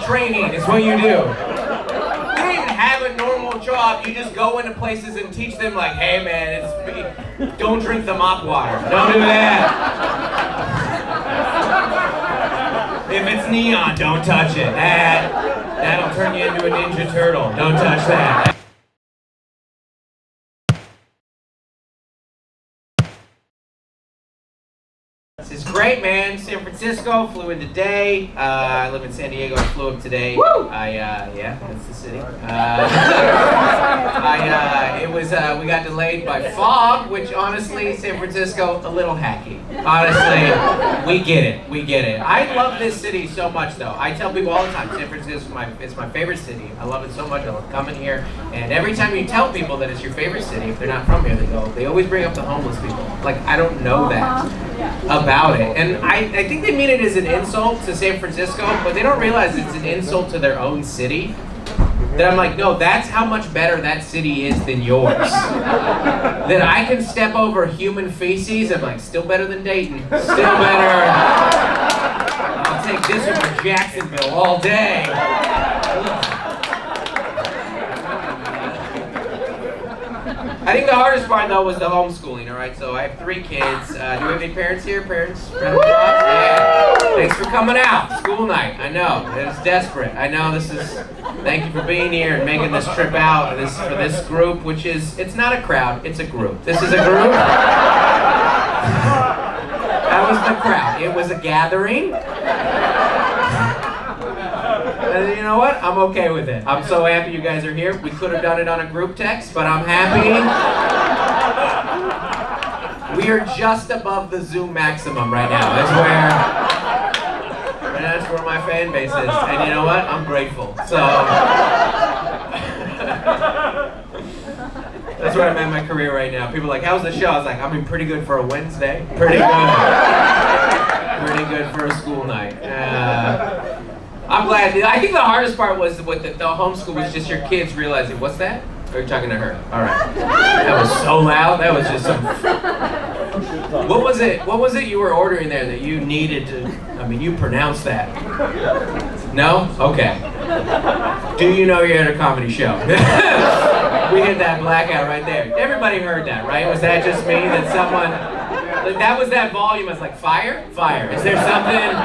training is what you do. You don't even have a normal job. You just go into places and teach them like, hey man, don't drink the mop water. Don't do that. If it's neon, don't touch it. That'll turn you into a Ninja Turtle. Don't touch that. This is great, man. San Francisco, flew in today. I live in San Diego, I flew up today. Woo! Yeah, that's the city. We got delayed by fog, which honestly, San Francisco, a little hacky. Honestly, we get it. I love this city so much though. I tell people all the time, San Francisco is my favorite city. I love it so much, I love coming here. And every time you tell people that it's your favorite city, if they're not from here, they always bring up the homeless people. Like, I don't know that about it. And I think they mean it as an insult to San Francisco, but they don't realize it's an insult to their own city. That I'm like, no, that's how much better that city is than yours. That I can step over human feces, I'm like, still better than Dayton. Still better. I'll take this over Jacksonville all day. I think the hardest part though was the homeschooling, alright? So I have 3 kids. Do we have any parents here? Parents? Yeah. Thanks for coming out. School night. I know. It's desperate. I know this is, thank you for being here and making this trip out for this group, which is, it's not a crowd, it's a group. This is a group. That was the crowd. It was a gathering. And you know what? I'm okay with it. I'm so happy you guys are here. We could have done it on a group text, but I'm happy. We are just above the Zoom maximum right now. That's where my fan base is. And you know what? I'm grateful. So that's where I'm at in my career right now. People are like, how's the show? I was like, I mean, pretty good for a Wednesday. Pretty good. Pretty good for a school night. I'm glad. I think the hardest part was with the homeschool was just your kids realizing, what's that? Or are you talking to her? All right. That was so loud. That was just some... What was it? What was it you were ordering there that you needed to... I mean, you pronounced that. No? Okay. Do you know you're at a comedy show? We hit that blackout right there. Everybody heard that, right? Was that just me? That someone... That was that volume. I was like, fire? Fire. Is there something...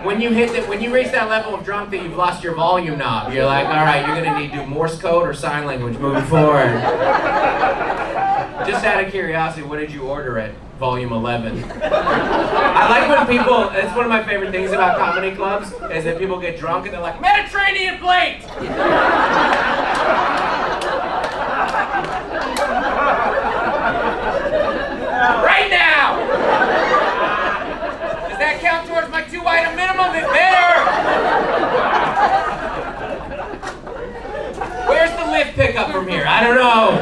When you reach that level of drunk that you've lost your volume knob, you're like, all right, you're gonna need to do Morse code or sign language moving forward. Just out of curiosity, what did you order at volume 11? I like when people, it's one of my favorite things about comedy clubs, is that people get drunk and they're like, Mediterranean plate! Right now! Does that count towards my 2-item minimum? It better! Where's the lift pickup from here? I don't know.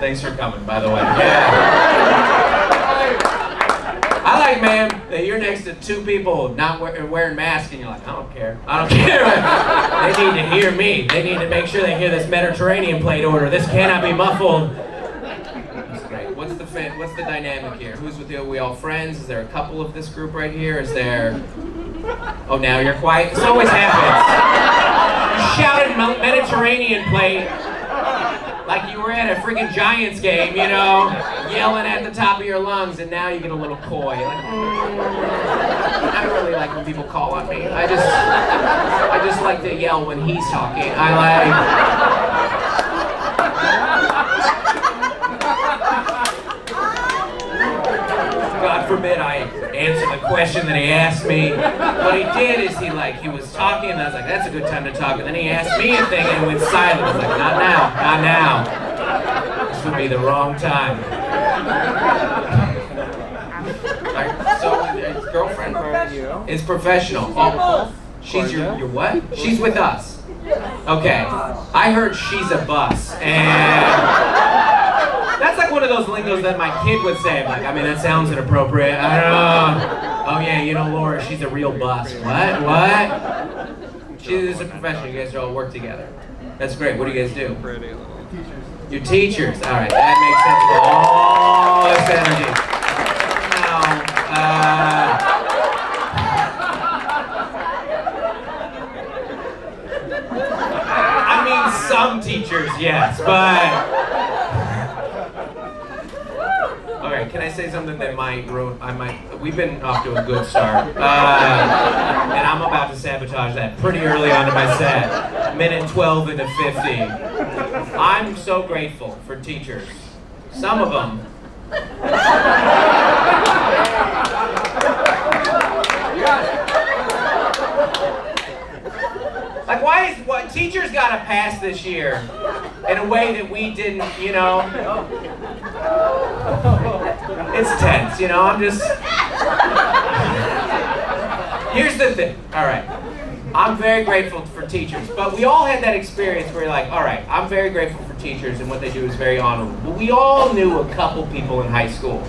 Thanks for coming, by the way. Yeah. I like, man, that you're next to 2 people not wearing masks and you're like, I don't care. I don't care. They need to hear me. They need to make sure they hear this Mediterranean plate order. This cannot be muffled. What's the dynamic here? Who's with you? Are we all friends? Is there a couple of this group right here? Is there... Oh, now you're quiet? This always happens. You shouted Mediterranean plate like you were at a freaking Giants game, you know, yelling at the top of your lungs, and now you get a little coy. Like, I don't really like when people call on me. I just like to yell when he's talking. God forbid I answer the question that he asked me. What he did is he was talking and I was like, that's a good time to talk. And then he asked me a thing and it went silent. I was like, not now, not now. This would be the wrong time. So his girlfriend is professional. Oh, she's your what? She's with us. Okay. I heard she's a bus. And... That's like one of those lingos that my kid would say. Like, I mean, that sounds inappropriate. I don't know. Oh yeah, you know Laura, she's a real bus. What? She's a professional. You guys all work together. That's great. What do you guys do? You're teachers. All right, that makes sense. All this energy. Now, Some teachers, yes, but... Okay, can I say something that might ruin... We've been off to a good start. And I'm about to sabotage that pretty early on in my set. Minute 12 into 50. I'm so grateful for teachers. Some of them. Like, what teachers got to pass this year in a way that we didn't, you know? It's tense, you know, I'm just... Here's the thing, all right. I'm very grateful for teachers, but we all had that experience where you're like, all right, I'm very grateful for teachers and what they do is very honorable. But we all knew a couple people in high school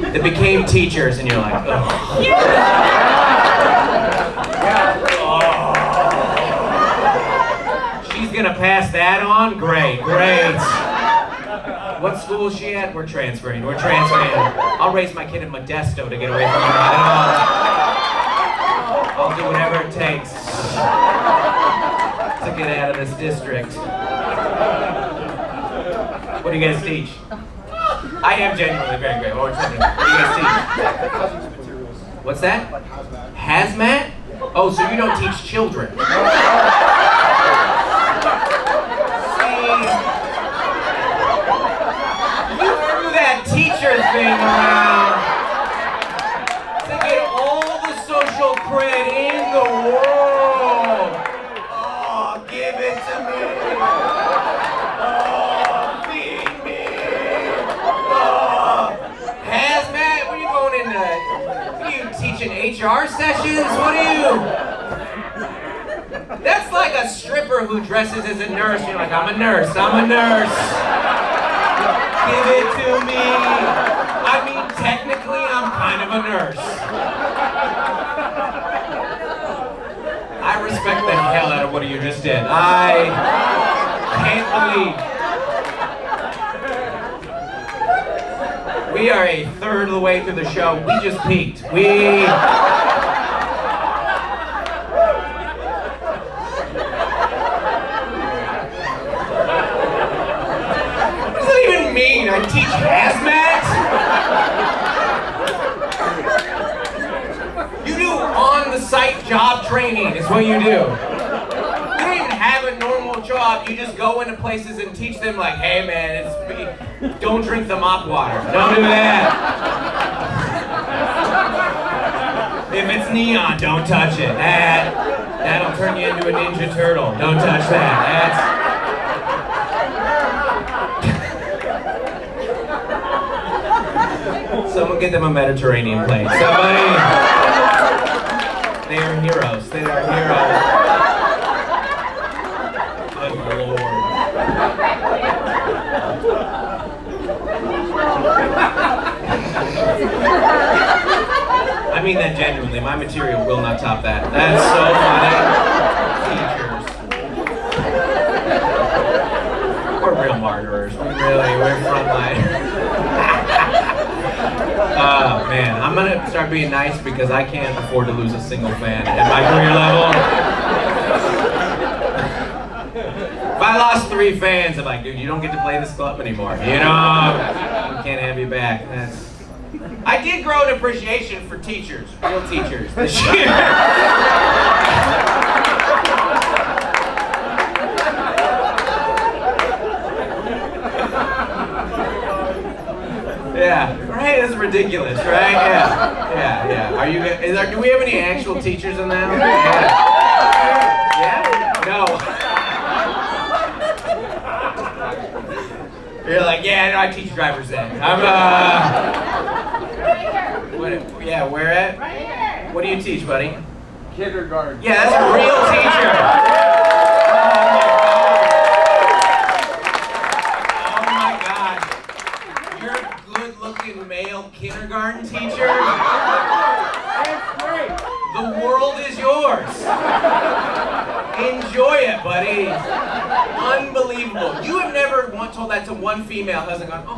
that became teachers and you're like, oh. She's gonna pass that on? Great, great. What school is she at? We're transferring. I'll raise my kid in Modesto to get away from her. I'll do whatever it takes to get out of this district. What do you guys teach? I am genuinely very grateful. What do you guys teach? What's that? Hazmat? Oh, so you don't teach children. Teacher thing around to get all the social cred in the world. Oh, give it to me. Oh, feed me. Oh, Hazmat, what are you going into? What are you teaching HR sessions? What are you? That's like a stripper who dresses as a nurse. You're like, I'm a nurse. Give it to me. I mean, technically, I'm kind of a nurse. I respect the hell out of what you just did. I can't believe. We are a third of the way through the show. We just peaked. I teach hazmat? You do on-the-site job training is what you do. You don't even have a normal job. You just go into places and teach them like, hey man, don't drink the mop water. Don't do that. If it's neon, don't touch it. That'll turn you into a Ninja Turtle. Don't touch that. Someone get them a Mediterranean plate. Somebody. They are heroes. Good Lord. I mean that genuinely. My material will not top that. That's so funny. Teachers. We're real martyrs. We're frontline. Oh man, I'm gonna start being nice because I can't afford to lose a single fan at my career level. If I lost 3 fans, I'm like, dude, you don't get to play this club anymore. You know, we can't have you back. I did grow an appreciation for teachers, real teachers, this year. Yeah, right? That's ridiculous, right? Yeah. Do we have any actual teachers in that? Yeah? No. You're like, yeah, no, I teach driver's ed. I'm where at? Right here. What do you teach, buddy? Kindergarten. Yeah, that's a real teacher. Male kindergarten teacher? That's great. The world is yours. Enjoy it, buddy. Unbelievable. You have never once told that to one female who hasn't gone, oh.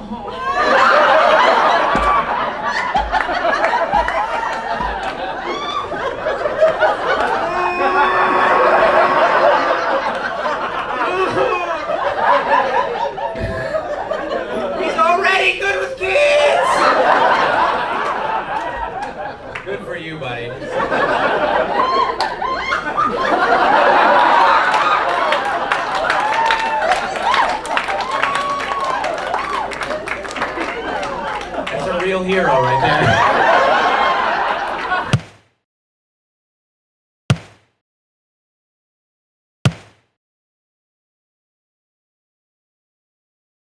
you, buddy. That's a real hero right there.